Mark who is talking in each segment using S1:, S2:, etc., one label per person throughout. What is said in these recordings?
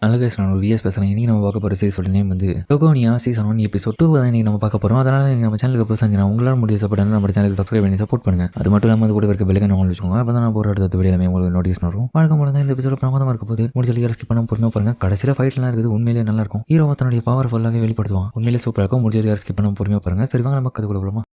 S1: நல்ல கைஸ் நான் ஒரு விஎஸ் பேசுகிறேன். இன்றைக்கி நம்ம பார்க்க போகிற சீரிஸோட நேம் வந்து டோகோனியா சீசன் 1 எபிசோட் 2 தான் இன்றைக்கி நம்ம பார்க்க போகிறோம். அதனால் நீங்கள் நம்ம சேனலுக்கு புதுசாக இருந்தீங்கன்னா உங்களால் முடிய சப்போர்ட் நம்ம சேனலுக்கு சப்ஸ்கிரைப் பண்ணி சப்போர்ட் பண்ணுங்கள். அது மட்டும் இல்லாமல் அது கூட இருக்க பெல்லைக்கன் உங்களுக்கு வச்சுக்கோங்க. அப்போ தான் நான் போகிற அடுத்த வீடியோ உங்களுக்கு நோட்டீஸ் வரும். வழக்கம் போல தான் இந்த எபிசோட பிரமாதமாக இருக்க போது முடிஞ்ச ஸ்கிப் பண்ண பொறுமையாக பாருங்கள். கடைசியில் ஃபைட்லாம் இருக்குது, உண்மையிலேயே நல்லா இருக்கும். ஹீரோ தன்னுடைய பவர் ஃபுல்லாகவே வெளிப்படுத்துவான். உண்மையிலேயே சூப்பராக இருக்கும். முடிஞ்ச ஸ்கிப் பண்ண பொறுமையாக பாருங்கள். சரி வாங்க நம்ம கதை போகலாமா.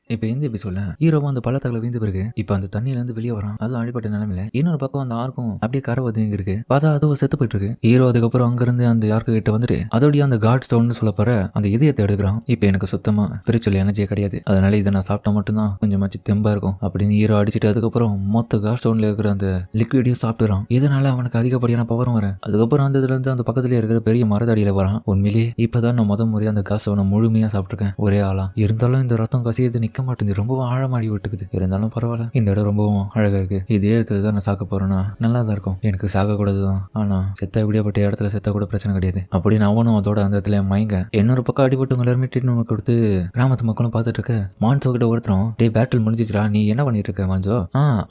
S1: இப்போ இந்த எபிசோட்ல ஹீரோவும் அந்த பள்ளத்தாக்குல வீழ்ந்த பிறகு இப்போ அந்த தண்ணியிலேருந்து வெளியே வரான். அதுவும் அடிப்பட்ட நிலைமையில இன்னொரு பக்கம் அந்த ஆர்க்கும் அப்படியே கரை ஒதுங்கி இருக்கு. பார்த்தா அதுவும் செத்து போயிட்டு இருக்கு. ஹீரோ அதுக்கப்புறம் அங்கிருந்து அந்த யாருக்கு கிட்ட வந்துட்டு அதோடய அந்த காட் ஸ்டோன் சொல்ல போற அந்த இதயத்தை எடுக்கிறான். இப்போ எனக்கு சுத்தமா ஸ்பிரிச்சுவல் எனர்ஜியே கிடையாது, அதனால இதை நான் சாப்பிட்டா மட்டும்தான் கொஞ்சமாச்சு தெம்பா இருக்கும் அப்படின்னு ஹீரோ அடிச்சுட்டு அதுக்கப்புறம் மொத்த காட் ஸ்டோன்ல இருக்கிற அந்த லிக்விடையும் சாப்பிட்டுறான். இதனால அவனுக்கு அதிகப்படியான பவரும் வர அதுக்கப்புறம் அந்த இதுல இருந்து அந்த பக்கத்துல இருக்கிற பெரிய மரத்தடியில வரான். உண்மையிலேயே இப்பதான் நான் முறையாக அந்த காட் ஸ்டோனை முழுமையா சாப்பிட்டுருக்கேன் ஒரே ஆளா. இருந்தாலும் இந்த ரத்தம் கசியது நிக்க மாட்டேங்குது, ரொம்ப ஆழமாடி விட்டுக்குது. இருந்தாலும் பரவாயில்ல, இந்த இடம் ரொம்பவும் அழகா இருக்கு. இதே இடத்துல தான் நான் சாக்க போறேன்னா நல்லா தான் இருக்கும். எனக்கு சாக கூடாதுதான், ஆனா செத்த இப்படியாப்பட்ட இடத்துல செத்த கூட பிரச்சனை கிடையாது அப்படின்னு அவனும் அதோட அந்த இடத்துல மயங்க. இன்னொரு பக்கம் அடிபட்டவங்க எல்லாருமே ட்ரீட்மெண்ட் கொடுத்து கிராமத்து மக்களும் பார்த்துட்டு இருக்க. மான்சோ கிட்ட ஒருத்தரும் டே பேட்டில் முடிஞ்சிச்சுடா, நீ என்ன பண்ணிட்டு இருக்க மான்சோ?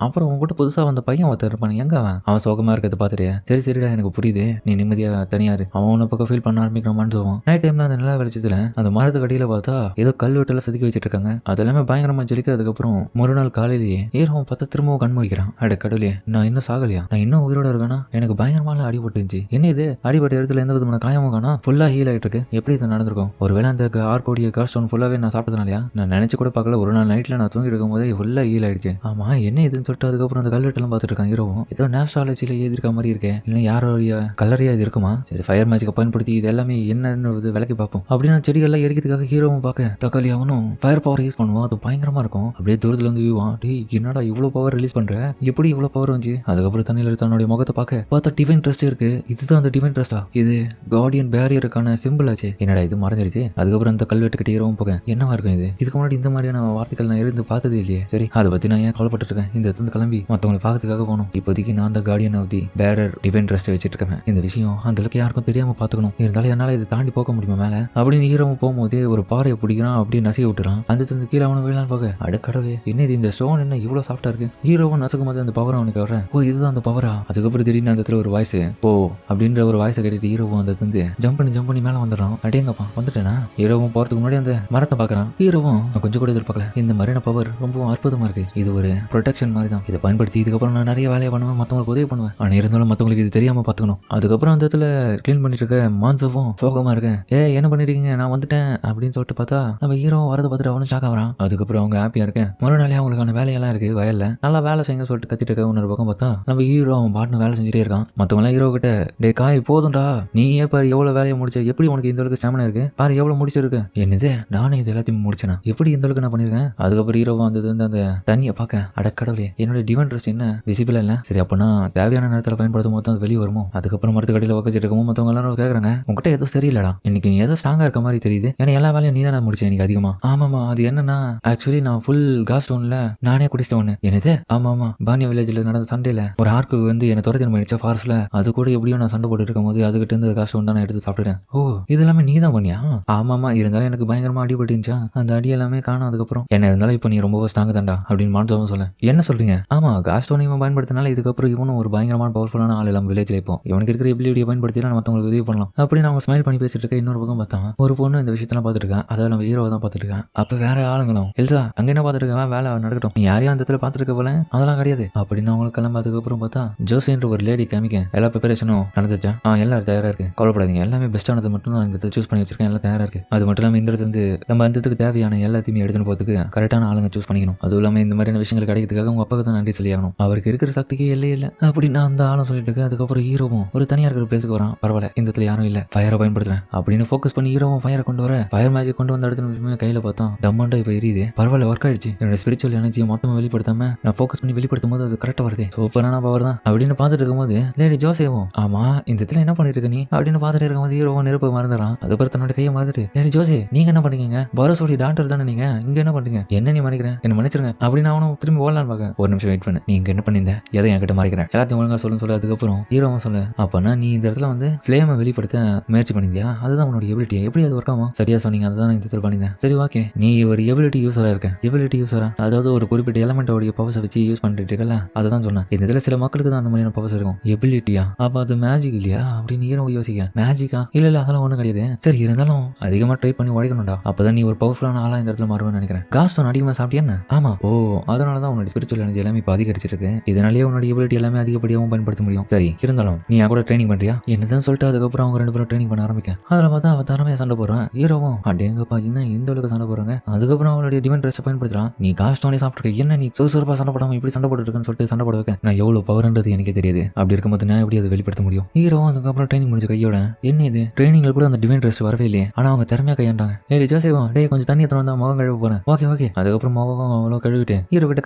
S1: அப்புறம் உங்ககிட்ட புதுசா வந்த பையன் ஒருத்தர் இருப்பான், எங்க அவன் சோகமா இருக்கிறத பார்த்துட்டு சரி சரிடா எனக்கு புரியுது, நீ நிம்மதியா தனியாரு. அவன் உன்ன பக்கம் ஃபீல் பண்ண ஆரம்பிக்கிறான். மான்சோவும் நைட் டைம்ல அந்த நிலா வெளிச்சத்துல அந்த மரத்துக்கு அடியில பார்த்தா ஏதோ கல்வெட்டெல்லாம் செதுக்கி வச்சிட்டு இருக்காங்க. அதெல்லாமே பயங்கரமா ஜொலிக்க. அதுக்கப்புறம் மறுநாள் காலையிலேயே ஹீரோவும் பார்த்தா திரும்பவும் கண் வைக்கிறான். அட கடவுளே, நான் இன்னும் சாகலையா? நான் இன்னும் உயிரோட இருக்கேனா? எனக்கு பயங்கரமான அடிபட்டு இருந்துச்சு. என்ன இது அடிபட்ட இடத்துல எந்த விதமான காயமும் காணா, ஃபுல்லா ஹீல் ஆயிட்டு இருக்கு. எப்படி இது நடந்திருக்கும்? ஒருவேளை அந்த ஆர்கோடிய கார் ஸ்டோன் ஃபுல்லாவே நான் சாப்பிட்டதுனாலயா? நான் நினைச்சு கூட பார்க்கல. ஒரு நாள் நைட்ல நான் தூங்கி இருக்கும் போதே ஃபுல்லா ஹீல் ஆயிடுச்சு. ஆமா என்ன இதுன்னு சொல்லிட்டு அதுக்கப்புறம் அந்த கல்வெட்டெல்லாம் பார்த்துட்டு இருக்கான் ஹீரோவும். ஏதோ நேஸ்ட்ராலஜில எழுதிருக்க மாதிரி இருக்கே, இல்லை யாரோடைய கலரையா இது இருக்குமா? சரி ஃபயர் மேஜிக்கை பயன்படுத்தி இது எல்லாமே என்னன்னு விளக்கி பார்ப்போம் அப்படின்னு செடிகள்லாம் எரிக்கிறதுக்காக ஹீரோவும் பார்க்க தக்காளி அவனும் ஃபயர் பவர் யூஸ் பண்ணுவான். அது பயங்கரமா இருக்கும். அப்படியே தூரத்துல வந்து வியூவான். டேய் என்னடா இவ்வளவு பவர் ரிலீஸ் பண்ற, எப்படி இவ்வளவு பவர் வந்துச்சு? அதுக்கப்புறம் தண்ணியில் தன்னுடைய முகத்தை பார்த்தா டிவைன் ட்ரஸ்ட் இருக்கு. இதுதான் அந்த டிவைன் ட்ரஸ்டா? இது கார்டியன் பேரியருக்கான சிம்பிள் ஆச்சு. என்னடா இது மறந்துருச்சு. அதுக்கப்புறம் அந்த கல்வெட்டுக்கிட்டே இரவும் போக என்னவா இருக்கும் இது? இதுக்கு முன்னாடி இந்த மாதிரியான வார்த்தைகள் நான் இருந்து பார்த்ததே இல்லையே. சரி அதை பத்தி நான் ஏன் கவலைப்பட்டு இருக்கேன்? இந்த இடத்துல கிளம்பி மற்றவங்களை பார்க்கறதுக்காக போகணும். இப்போதைக்கு நான் அந்த guardian of the bearer divine trust வச்சுட்டு இருக்கேன். இந்த விஷயம் அந்த அளவுக்கு யாருக்கும் தெரியாம பாத்துக்கணும். இருந்தாலும் என்னால இதை தாண்டி போக முடியுமா மேல அப்படின்னு ஹீரோவும் போகும்போதே ஒரு பாறையை பிடிக்கிறான். அப்படியே நசிய விட்டுறான். அந்த கீழே அவனை விழான்னு போக அடுக்கடவே என்ன இது, இந்த ஸ்டோன் என்ன இவ்வளவு சாஃப்டா இருக்கு? ஹீரோவும் நசுக்கும் போது அந்த பவர் அவனுக்கு வர, ஓ இதுதான் அந்த பவரா? அதுக்கப்புறம் திடீர்னு அந்த இடத்துல ஒரு வாய்ஸ் போ அப்படின்ற ஒரு வாய்ஸை கேட்டுட்டு ஹீரோவும் அந்த வந்து ஜம்ப் பண்ணி மேல வந்துடுறான். அடேங்கப்பா வந்துட்டேனா? ஹீரோவும் போறதுக்கு முன்னாடி அந்த மரத்தை பாக்குறான். ஹீரோவும் கொஞ்சம் கூட எதிர்பார்க்கல, இந்த மாதிரியான பவர் ரொம்பவும் அற்புதமா இருக்கு. இது ஒரு ப்ரொடெக்ஷன் மாதிரி தான். இதை பயன்படுத்தி இதுக்கப்புறம் நான் நிறைய வேலையை பண்ணுவேன், மற்றவங்களுக்கு உதவி பண்ணுவேன். ஆனா இருந்தாலும் மற்றவங்களுக்கு இது தெரியாம பாத்துக்கணும். அதுக்கப்புறம் அந்த இடத்துல கிளீன் பண்ணிட்டு இருக்க மான்சோவும் சோகமா இருக்கேன். என்ன பண்ணிருக்கீங்க, நான் வந்துட்டேன் அப்படின்னு சொல்லிட்டு பார்த்தா நம்ம ஹீரோவும் வரதை பார்த்துட்டு அவனும் ஷாக் ஆகிறான். அதுக்கப்புறம் அவங்க ஹாப்பியா இருக்கேன். மறுநாளே அவங்களுக்கான வேலையெல்லாம் இருக்கு வயல்ல, நல்லா வேலை செய்யுங்க சொல்லிட்டு கத்திட்டு இருக்க. இன்னொரு பக்கம் பார்த்தா நம்ம ஹீரோ அவன் பாட்டுன்னு வேலை செஞ்சுட்டே இருக்கான். மற்றவங்களாம் ஹீரோ கிட்ட டே காய் போதும்டா, நீ ஏன் பாரு எவ்வளவு வேலையை முடிச்ச, எப்படி உனக்கு இந்த அளவுக்கு ஸ்டாமினா இருக்கு பாரு, எவ்வளவு முடிச்சிருக்கு. என்னது நானே இது எல்லாத்தையும் முடிச்சேனா, எப்படி இந்த அளவுக்கு நான் பண்ணிருக்கேன்? அதுக்கப்புறம் ஹீரோ வந்தது வந்து அந்த தண்ணியை பார்க்க அடக்கடவுளே என்னோட டிவைன் ட்ரஸ்ட் என்ன விசிபிள் இல்லை. சரி அப்பனா தேவையான நேரத்தில் பயன்படுத்தும் போது அது வெளியே வருமோ? அதுக்கப்புறம் மரத்து கடையில் உட்காந்துட்டு இருக்கவும் மற்றவங்க எல்லாரும் கேட்கறாங்க, உங்ககிட்ட ஏதோ சரியில்லடா, இன்னைக்கு நீ ஏதோ ஸ்ட்ராங்கா இருக்க மாதிரி தெரியுது. ஏன்னா எல்லா வேலையும் நீ தான் முடிச்சேன் இன்னைக்கு அதிகமா. ஆமாமா அது என்னன்னா ஆக்சுவலி நான் ஃபுல் காஸ் ஸ்டோன்ல நானே குடிச்சிட்டேன் ஒன்று. என்னது? ஆமா பானியா வில்லேஜ்ல நடந்த சண்டையில ஒரு ஆர்க்கு வந்து என்ன துரத்தி பண்ணிடுச்சா ஃபாரஸ்ட்ல, அது கூட எப்படியும் நான் சண்டை போட்டு இருக்கும் போது அதுகிட்ட இருந்து காசு ஒன்று நான் எடுத்து சாப்பிட்டுட்டேன். ஓ இது எல்லாமே நீ தான் பண்ணியா? ஆமாமா இருந்தாலும் எனக்கு பயங்கரமா அடிபட்டுச்சா, அந்த அடி எல்லாமே காணும். அதுக்கப்புறம் என்ன இருந்தாலும் இப்போ நீ ரொம்ப ஸ்ட்ராங் தான்டா அப்படின்னு மான்சோவும் சொல்ல. என்ன சொல்றீங்க? ஆமா காஸ் ஸ்டோன் இவன் பயன்படுத்தினால இதுக்கப்புறம் இவனும் ஒரு பயங்கரமான பவர்ஃபுல்லான ஆள் எல்லாம் வில்லேஜ்ல இப்போ இவனுக்கு இருக்கிற எபிலிட்டியை பயன்படுத்தி மற்றவங்களுக்கு உதவி பண்ணலாம் அப்படின்னு அவங்க ஸ்மைல் பண்ணி பேசிட்டு இருக்க. இன்னொரு பக்கம் பார்த்தா ஒரு பொண்ணு இந்த விஷயத்தெல்லாம் பார்த்துட்டு இருக்கா. அதாவது நம்ம ஹீரோவை தான் பார்த்துட்டு இருக்கா. அப்ப வேற ஆளுங்களும் எல்சா அங்க என்ன பார்த்துட்டு இருக்கா, வேலை நடக்கட்டும், நீ யாரையும் அந்த இடத்துல பார்த்துருக்க போல, அதெல்லாம் கிடையாது அப்படின்னு அவங்களுக்கு கிளம்புறதுக்கு அப்புறம் பார்த்தா ஜோசின்ற ஒரு லேடி காமிக்க எல்லா ப்ரிப்பரேஷனும் நடந்துச்சா, எல்லாரும் தயாரா இருக்கு, கவலைப்படாதீங்க, எல்லாமே பெஸ்ட்டானது மட்டும் நான் இந்த சூஸ் பண்ணி வச்சிருக்கேன், எல்லாம் தயாரா இருக்கு. அது மட்டும் இல்லாமல் இந்த இடத்துல இருந்து நம்ம அந்த இடத்துக்கு தேவையான எல்லாத்தையுமே எடுத்துன்னு போறதுக்கு கரெக்டான ஆளுங்க சூஸ் பண்ணிக்கணும். அதுவும் இல்லாமல் இந்த மாதிரியான விஷயங்கள் கிடைக்கிறதுக்காக உங்க அப்பாவுக்கு தான் நன்றி சொல்லி ஆகணும், அவருக்கு இருக்கிற சக்திக்கே இல்லை அப்படின்னு அந்த ஆளும் சொல்லிட்டு இருக்கு. அதுக்கப்புறம் ஹீரோவும் ஒரு தனியா இருக்கிற பிளேஸுக்கு வரான். பரவாயில்ல இந்த இடத்துல யாரும் இல்லை, ஃபயரை பயன்படுத்துறேன் அப்படின்னு ஃபோக்கஸ் பண்ணி ஹீரோவும் ஃபயரை கொண்டு வர ஃபயர் மேஜிக் கொண்டு வந்த இடத்துல கையில பார்த்தோம் தம்மண்டா இப்போ எரியுது. பரவாயில்ல ஒர்க் ஆயிடுச்சு. என்னோட ஸ்பிரிச்சுவல் எனர்ஜியை மொத்தமாக வெளிப்படுத்தாம நான் ஃபோக்கஸ் பண்ணி வெளிப்படுத்தும் போது அது கரெக்டாக வருது. சூப்பரான பவர் தான் அப்படின்னு பார்த்துட்டு இருக்கும்போது லேடி ஜோசேவும் ஆமா இந்த இடத்துல என்ன பண்ணிட்டு இருக்க நீ அப்படின்னு பார்த்துட்டு இருக்கும்போது ஹீரோவும் நெருப்பு மறந்துறான். அதுக்கப்புறம் தன்னோட கையை மறந்துட்டு லேடி ஜோசே நீங்க என்ன பண்ணீங்க, பரோசோடி டாக்டர் தானே நீங்க, இங்க என்ன பண்ணீங்க, என்ன நீ மறைக்கிறேன், என்ன மன்னிச்சிருங்க அப்படின்னு அவனும் திரும்பி ஓடலான்னு பார்க்க. ஒரு நிமிஷம் வெயிட் பண்ணு, நீ இங்க என்ன பண்ணிருந்த, எதை என்கிட்ட மறைக்கிறேன், எல்லாத்தையும் ஒழுங்கா சொல்லு. அதுக்கப்புறம் ஹீரோவும் சொல்லு, அப்பனா நீ இந்த இடத்துல வந்து ஃபிளேமை வெளிப்படுத்த முயற்சி பண்ணிருந்தியா, அதுதான் உன்னோட எபிலிட்டி, எப்படி அது ஒர்க் ஆகும்? சரியா சொன்னீங்க, அதுதான் இந்த இடத்துல பண்ணிருந்தேன். சரி ஓகே, நீ ஒரு எபிலிட்டி எபிலிட்டி யூஸரா இருக்கேன். எபிலிட்டி யூஸரா அதாவது ஒரு குறிப்பிட்ட எலமெண்டோடைய பவர்ஸை வச்சு யூஸ் பண்ணிட்டு இருக்கல, அதை தான் சொன்னேன். இந்த இதில் சில மக்களுக்கு தான் அந்த மாதிரியான பவர்ஸ் இருக்கும். எபிலிட்டியா அப்போ அது மேஜிக் இல்லையா அப்படின்னு ஹீரோ யோசிக்க. மேஜிக்கா இல்ல அதெல்லாம் ஒன்றும் கிடையாது. சரி இருந்தாலும் அதிகமாக ட்ரை பண்ணி உடைக்கணும்டா, அப்பதான் நீ ஒரு பவர்ஃபுல்லான ஆளா இந்த இடத்துல மாறுவேன்னு நினைக்கிறேன். காஸ்டோன் அதிகமாக சாப்பிட்டியா? ஆமா. ஓ அதனால தான் உன்னோட ஸ்பிரிச்சுவல் எனர்ஜி எல்லாமே இப்போ அதிகரிச்சிருக்கு. இதனாலேயே உன்னோட எபிலிட்டி எல்லாமே அதிகப்படியாகவும் பயன்படுத்த முடியும். சரி இருந்தாலும் நீ கூட ட்ரைனிங் பண்றியா என்னதான் சொல்லிட்டு அதுக்கப்புறம் அவங்க 2 பேரும் ட்ரைனிங் பண்ண ஆரம்பிக்க. அதில் பார்த்தா அவன் திறமையா சண்டை போடுறான். ஹீரோவும் அடேங்கப்பா இன்னும் இந்த அளவுக்கு சண்டை போடுறாங்க. அதுக்கப்புறம் அவனுடைய டிவைன் ட்ரெஸ் பயன்படுத்துறான். நீ காஸ்டோனே சாப்பிட்டுருக்க, என்ன நீ சுறுசுறுப்பா சண்டை போடாம இப்படி சண்டை போட்டுருக்குன்னு சொல்லிட்டு சண்டை போட வைக்க. நான் எவ்வளவு பவர்ன்றது எனக்கே தெரியாது. அப்படி இருக்கும்போது நான் எப்படி அதை வெளிப்படுத்த முடியும்? ஹீரோவும் அதுக்கப்புறம் ட்ரைனிங் முடிஞ்ச கையோட என்ன இது ட்ரைனிங்ல கூட அந்த டிவைன் ட்ரெஸ் வரவே இல்லையே, ஆனா அவங்க திறமையா கையாண்டாங்க. ஏய் ஜோசேவ் டேய் கொஞ்சம் தண்ணி எத்தனை வந்தா முகம் கழுவ போறேன். ஓகே அதுக்கப்புறம் முகம் அவ்வளோ கழுவிட்டு ஹீரோ கிட்ட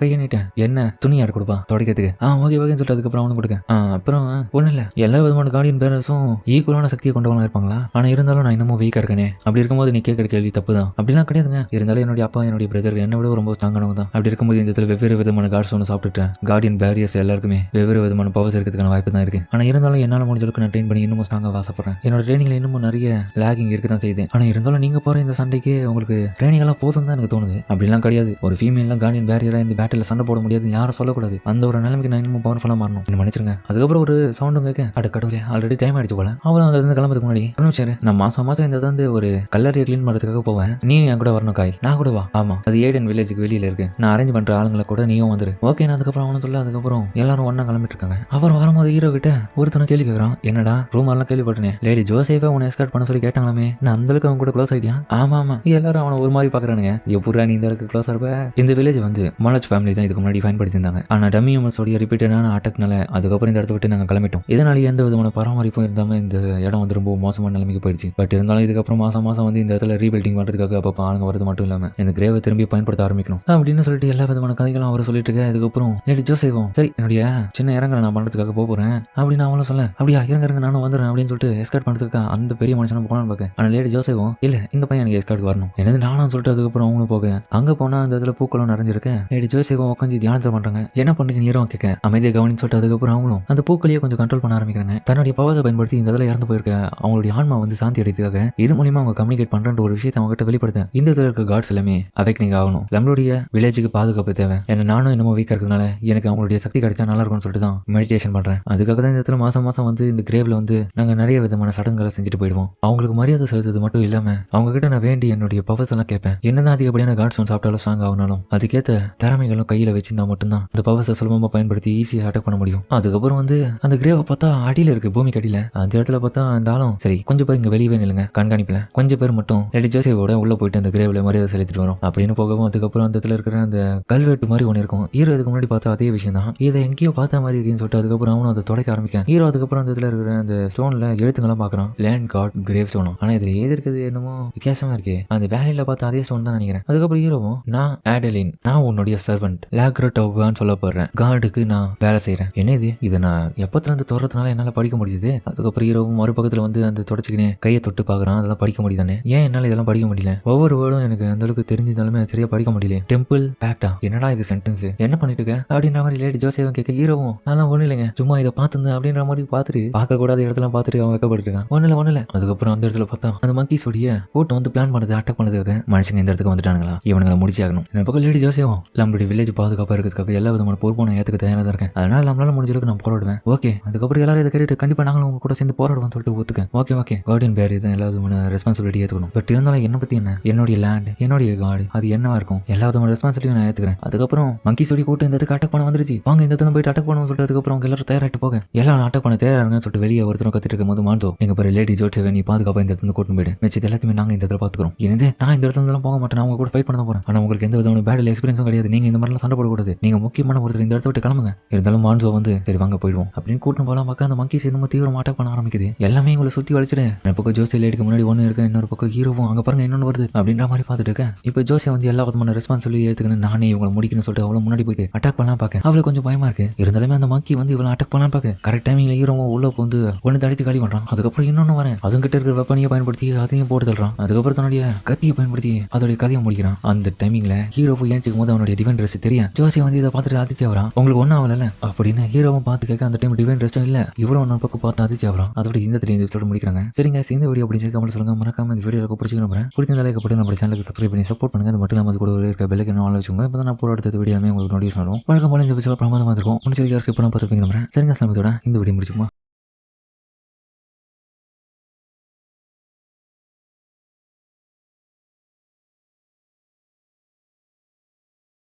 S1: கையணிட்டேன். என்ன துணி யார் கொடுப்பா துடைக்கிறதுக்கு? ஓகேன்னு சொல்லிட்டு அதுக்கப்புறம் அவனு கொடுக்க. அப்புறம் ஒன்றும் இல்லை, எல்லா விதமான கார்டியன் பேரண்ட்ஸும் ஈக்குவலான சக்தியை கொண்டவங்களா இருப்பாங்களா? ஆனா இருந்தாலும் நான் இன்னமும் வீக்கா இருக்கேனே. அப்படி இருக்கும்போது நீ கேட்கிற கேள்வி தப்பு தான். அப்படிலாம் கிடையாதுங்க. இருந்தாலும் என்னுடைய அப்பா என்னுடைய பிரதர் என்னை விட ரொம்ப ஸ்ட்ராங்கானவங்க தான். அப்படி இருக்கும்போது இந்த இடத்துல வெவ்வேறு விதமான கார்ட்ஸ் ஒன்று சாப்பிட்டுட்டேன். கார்டியன் பேரியர்ஸ் எல்லாருக்குமே வெவ்வேறு விதமான பவர்ஸ் இருக்கிறதுக்கான வாய்ப்பு தான் இருக்கு. ஆனா இருந்தாலும் என்னால் முடிஞ்ச அளவுக்கு நான் ட்ரெயின் பண்ணி இன்னமும் ஸ்ட்ராங்காக ஆசைப்படுறேன். என்னோட ட்ரைனிங்ல இன்னமும் நிறைய லேகிங் இருக்கு தான் செய்யுது. ஆனா இருந்தாலும் நீங்க போற இந்த சண்டைக்கு உங்களுக்கு ட்ரைனிங் எல்லாம் போதும் தான் எனக்கு தோணுது. அப்படிலாம் கிடையாது. ஒரு ஃபீமேலாம் கார்டியன் பேரியரா இந்த பேட்டில் சண்டை போட முடியாது யாரும் சொல்லக்கூடாது. அந்த ஒரு நிலைமைக்கு நான் இன்னமும் பவர்ஃபுல்லா மாறணும். என்ன மன்னிச்சிருங்க. அதுக்கப்புறம் ஒரு சவுண்டும் கேட்க அட கடவுளே ஆல்ரெடி டைம் ஆயிடுச்சு போல. அவளும் அந்த கிளம்புறதுக்கு முன்னாடி சரி நான் மாசம் இந்த வந்து ஒரு கல்லறையை கிளீன் பண்றதுக்காக போவேன். நீ என் கூட வரணும் காய். நான் கூட வா. ஆமா அது ஏடன் வில்லேஜுக்கு வெளியில இருக்கு. நான் அரேஞ்ச் பண்ற ஆளுங்களை கூட நீயும் வந்துரு. ஓகே நான் அதுக்கப்புறம் அவனு சொல்ல அதுக்கப்புறம் எல்லாரும் ஒன்னா கிளம்பிட்டு இருக்காங்க. அப்புறம் வரும்போது ஹீரோ கிட்ட ஒருத்தனை கேள்வி கேட்கறான். என்னடா ரூம் எல்லாம் கேள்விப்பட்டேன் லேடி ஜோசேஃபை உன்னை எஸ்கார்ட் பண்ண சொல்லி கேட்டாங்களாமே, நான் அந்த அளவுக்கு அவங்க கூட க்ளோஸ் ஆயிட்டியா? ஆமா எல்லாரும் அவனை ஒரு மாதிரி பாக்குறானுங்க. எப்பூரா நீ இந்த அளவுக்கு க்ளோஸ் இருப்ப? இந்த வில்லேஜ் வந்து மலோஜ் ஃபேமிலி தான் இதுக்கு முன்னாடி பயன்படுத்திருந்தாங்க. ஆனா டம்மி உடைய ரிப்பீட்டடான அட்டாக்னால அதுக்கப்புறம் இந்த இடத்த விட்டு நாங்கள் கிளம்பிட்டோம். இதனால எந்த விதமான பராமரிப்பும் இருந்தாம இந்த இடம் வந்து ரொம்ப மோசமான நிலைமைக்கு போயிடுச்சு. பட் இருந்தாலும் இதுக்கப்புறம் மாசம் வந்து இந்த இடத்துல ரீபில்டிங் பண்றதுக்காக அப்போ ஆளுங்க வரது மட்டும் இல்லாம இந்த கிரேவை திரும்பி பயன்படுத்த ஆரம்பிக்கணும் அப்படின்னு சொல்லிட்டு எல்லா விதமான கதைகளும் அவர் சொல்லிட்டு இருக்க. அதுக்கப்புறம் லேடி ஜோசேவும் சரி என்னுடைய சின்ன இறங்கலை நான் பண்றதுக்காக போறேன் அப்படின்னு அவங்களும் சொல்ல. அப்படியா இறங்க நானும் வந்துடுறேன் அப்படின்னு சொல்லிட்டு எஸ்கார்ட் பண்றதுக்காக அந்த பெரிய மனுஷனும் போனான்னு பார்க்க. ஆனா லேடி ஜோசேவும் இல்ல இந்த பையன் எனக்கு எஸ்கார்ட் வரணும் என்னது நானும் சொல்லிட்டு அதுக்கப்புறம் அவங்களும் போக அங்க போனா அந்த இடத்துல பூக்களும் நிறைஞ்சிருக்கேன். லேடி ஜோசேவும் உட்காந்து தியானத்தை பண்றாங்க. என்ன பண்றீங்க நீரும் கேட்க அமைதியை கவனின்னு சொல்லிட்டு அதுக்கப்புறம் அவங்களும் அந்த பூக்களையே கொஞ்சம் கண்ட்ரோல் பண்ண ஆரம்பிக்கிறாங்க. தன்னுடைய பவர்ஸை பயன்படுத்தி இந்த இடத்துல இறந்து போயிருக்க அவங்களுடைய ஆன்மா வந்து சாந்தி அடைத்துக்காக இது மூலியமா அவங்க கம்யூனிகேட் பண்ற ஒரு விஷயத்தை அவங்க கிட்ட வெளிப்படுத்த. இந்த இடத்துல இருக்க காட்ஸ் எல்லாமே அவேக்னிங் ஆகணும். நம்மளுடைய வில்லேஜுக்கு பாதுகாப்பு தேவை. என்ன நானும் இன்னமும் வீக்கா இருக்கிறதுனால எனக்கு அவங்களுடைய சக்தி கிடைச்சா நல்லா இருக்கும்னு சொல்லிட்டு தான் மெடிடேஷன் பண்றேன். அதுக்காக தான் இந்த இடத்துல மாசம் வந்து இந்த கிரேவ்ல வந்து நாங்க நிறைய விதமான சடங்குகளை செஞ்சுட்டு போயிடுவோம். அவங்களுக்கு மரியாதை செலுத்துறது மட்டும் இல்லாம அவங்க கிட்ட நான் வேண்டி என்னுடைய பவர்ஸ் எல்லாம் கேட்பேன். என்னதான் அதிகப்படியான காட்ஸ் சாப்பிட்டாலும் ஸ்ட்ராங் ஆகணும் அதுக்கேற்ற திறமைகளும் கையில வச்சிருந்தா மட்டும்தான் அந்த பவர்ஸை சுலபமா பயன்படுத்தி ஈஸியா அட்டாக் பண்ண முடியும். அதுக்கப்புறம் வந்து அந்த கிரேவை பார்த்தா அடியில இருக்கு, பூமிக்கு அடியில. அந்த இடத்துல பார்த்தா அந்த ஆளும் சரி கொஞ்சம் பேர் இங்க வெளியவே நில்லுங்க கண்காணிப்புல, கொஞ்சம் பேர் மட்டும் லேடி ஜோசேவோட உள்ள போயிட்டு அந்த கிரேவ்ல மரியாதை செலுத்திட்டு வரும் அப்படின்னு போகவும். அதுக்கப்புறம் அந்த இடத்துல இருக்கிற அந்த கல்வெட்டு மாதிரி ஒன்று இருக்கும். ஹீரோ இதுக்கு முன்னாடி பார்த்தா அதே விஷயம் தான். இதை எங்கேயோ பார்த்த மாதிரி இருக்குன்னு சொல்லிட்டு அதுக்கப்புறம் அவனும் அதை தொடக்க ஆரம்பிக்க. ஹீரோ அதுக்கப்புறம் அந்த இடத்துல இருக்கிற அந்த ஸ்டோன்ல எழுத்துங்கெல்லாம் பாக்குறான். லேண்ட் காட் கிரேவ் ஸ்டோனும். ஆனா இதுல ஏது இருக்குது என்னமோ வித்தியாசமா இருக்கே. அந்த வேலையில பார்த்த அதே ஸ்டோன் தான் நினைக்கிறேன். அதுக்கப்புறம் ஹீரோவும் நான் ஆடலின் நான் உன்னுடைய சர்வெண்ட் லாக்ரட்டோவான்னு சொல்ல போறேன். கார்டுக்கு நான் வேலை செய்யறேன். என்ன இதை நான் எப்பத்துல இருந்து தொடறதுனால என்னால படிக்க முடியுது. அதுக்கப்புறம் ஹீரோவும் மறுபக்கத்துல வந்து அந்த தொடச்சுக்கினே கையை தொட்டு பாக்குறான். அதெல்லாம் படிக்க முடியுதானே? ஏன் என்னால இதெல்லாம் படிக்க முடியல? ஒவ்வொரு வேர்டும் எனக்கு அந்த அளவுக்கு தெரிஞ்சிருந்தாலுமே சரியா படிக்க முடியல. டெம்பிள் பேக்டா என்னடா இது சென்டென்ஸ் என்ன பண்ணிட்டு இருக்க அப்படின்ற மாதிரி லேடி ஜோசேவும் கேட்க. ஹீரோவும் அதெல்லாம் ஒண்ணு இல்லைங்க சும்மா இதை பார்த்துருந்தேன் அப்படின்ற மாதிரி பார்த்துட்டு பார்க்க கூடாத இடத்துல பார்த்துட்டு அவன் வைக்கப்பட்டிருக்கான். ஒண்ணு இல்ல. அதுக்கப்புறம் அந்த இடத்துல பார்த்தா அந்த மங்கீஸ் உடைய கூட்டம் வந்து பிளான் பண்ணது அட்டாக் பண்ணதுக்காக மனுஷங்க இந்த இடத்துக்கு வந்துட்டானுங்களா? இவனுங்களை முடிச்சாகணும். இந்த பக்கம் லேடி ஜோசேவும் நம்மளுடைய வில்லேஜ் பாதுகாப்பா இருக்கிறதுக்காக எல்லா விதமான பொறுப்பும் நான் ஏத்துக்க தயாரா தான் இருக்கேன். அதனால நம்மளால முடிஞ்ச அளவுக்கு நான் போராடுவேன். ஓகே அதுக்கப்புறம் எல்லாரும் இதை கேட்டுட்டு கண்டிப்பா நாங்களும் உங்க கூட சேர்ந்து போராடுவோம் சொல்லிட்டு ஒத்துக்கேன். ஓகே கார்டியன் பேர் தான் எல்லா விதமான ரெஸ்பான்சிபிலிட்டி ஏத்துக்கணும். பட் இருந்தாலும் என்ன பத்தி என்ன என்னுடைய லேண்ட் என்னுடைய கார்டு அது என்னவா இருக்கும் எல்லா விதமான ரெஸ்பான்சிபிலிட்டியும் நான் ஏத்துக்கிறேன். அதுக்கப்புறம் மங்கி சொல்லி கூட்டு இந்த இடத்துக்கு அட்டாக் பண்ண வந்துருச்சு. வாங்க இந்த இடத்துல போயிட்டு அட்டாக் பண்ணுவோம் சொல்லிட்டு அதுக்கப்புறம் அவங்க எல்லாரும் தயாராகிட்டு போக எல்லாம் அட்டாக் பண்ண தயாராங்கன்னு சொல்லிட்டு வெளியே ஒருத்தரும் கத்திட்டு இருக்கும் போது மாந்தோ எங்க பேர் லேடி ஜோசேவை நீ பாதுகாப்பா இந்த இடத்துல கூட்டு போயிடு வச்சு எல்லாத்தையுமே நாங்க இந்த இடத்துல பாத்துக்கிறோம். இது நான் இந்த இடத்துல போக மாட்டேன். நான் உங்க கூட ஃபைட் பண்ண போறேன். ஆனா உங்களுக்கு எந்த விதமான பேட் எக்ஸ்பீரியன்ஸும் கிடையாது. நீங்க இந்த மாதிரிலாம் சண்டை போடக்கூடாது. நீங்க முக்கியமான ஒருத்தர் இந்த இடத்த விட்டு கிளம்புங்க. இருந்தாலும் மான்சோ வந்து சரி வாங்க போயிடுவோம் அப்படின்னு கூட்டம் போலாம். பார்க்க அந்த மங்கி சேர்ந்து தீவிரமா அட்டாக் பண்ண ஆரம்பிக்குது. எல்லாமே உங்களை சுத்தி வளைச்சிடு. ஒரு பக்கம் ஜோசே லேடிக்கு முன்னாடி ஒண்ணு இருக்கு, இன்னொரு பக்கம் ஹீரோவும் அங்க பாருங்க இன்னொன்னு வருது அப்படின்ற மாதிரி பார்த்துட்டு இருக்கேன். இப்போ ஜோசே வந்து எல்லா விதமான ரெஸ்பான்சிபிலிட்டி ஏத்துக்கணும் நானே இவங்களை முடிக்கணும்னு சொல்லிட்டு அவ்வளவு முன்னாடி போயிட்டு அட்டாக் பண்ணலாம் பார்க்க அவளுக்கு கொஞ்சம் பயமா இருக்கு. இருந்தாலுமே அந்த மங்கி வந்து இவ்வளவு அட்டாக் பண்ணலாம் பார்க்க கரெக்ட் டைமிங்ல ஹீரோவும் உள்ள வந்து ஒன்று தடுத்து காலி பண்றான். அதுக்கப்புறம் இன்னொன்னு வரேன் அதுங்கிட்ட இருக்கிற வெப்பனியை பயன்படுத்தி அதையும் போட்டு தள்ளுறான். அதுக்கப்புறம் தன்னுடைய கத்தியை பயன்படுத்தி அதோடைய கதையை முடிக்கிறான். அந்த டைமிங்ல ஹீரோ போய் ஏஞ்சிக்கும் போது அவனுடைய டிவைன் ட்ரெஸ் தெரியும். ஜோசே வந்து இதை பார்த்துட்டு அதிர்ச்சி ஆகிறான். உங்களுக்கு ஒன்னும் ஆகல அப்படின்னு ஹீரோவும் பார்த்து கேட்க அந்த டைம் டிவைன் ட்ரெஸ்டும் இல்ல இவ்வளவு ஒன்று பக்கம் பார்த்து அதிர்ச்சி ஆகிறான். அதோட இந்த எபிசோட முடிக்கிறாங்க. சரிங்க இந்த வீடியோ அப்படி சொல்லுங்க மறக்காம இந்த வீடியோ பிடிச்சிக்கிறேன். பிடிச்சிருந்தா லைக் பண்ணி நம்ம சேனலுக்கு சப்ஸ்கிரைப் பண்ணி சப்போர்ட் பண்ணுங்க. பண்ணுங்க. அது மட்டும் இல்லாமல் அது கூட இருக்க பெல்லைக்கன் ஆன் வச்சுக்கோங்க. இப்போ நான் போகிற அடுத்த வீடியோமே உங்களுக்கு நோட்டீஸ் வரும். வழக்கம் போல இந்த விஷயம் பிரமாதமாக இருக்கும். முடிச்சிருக்கா ஸ்கிப் பண்ண பார்த்துருப்பீங்க நம்புறேன். சரிங்க, சமயத்தோட இந்த வீடியோ முடிச்சுக்குமா.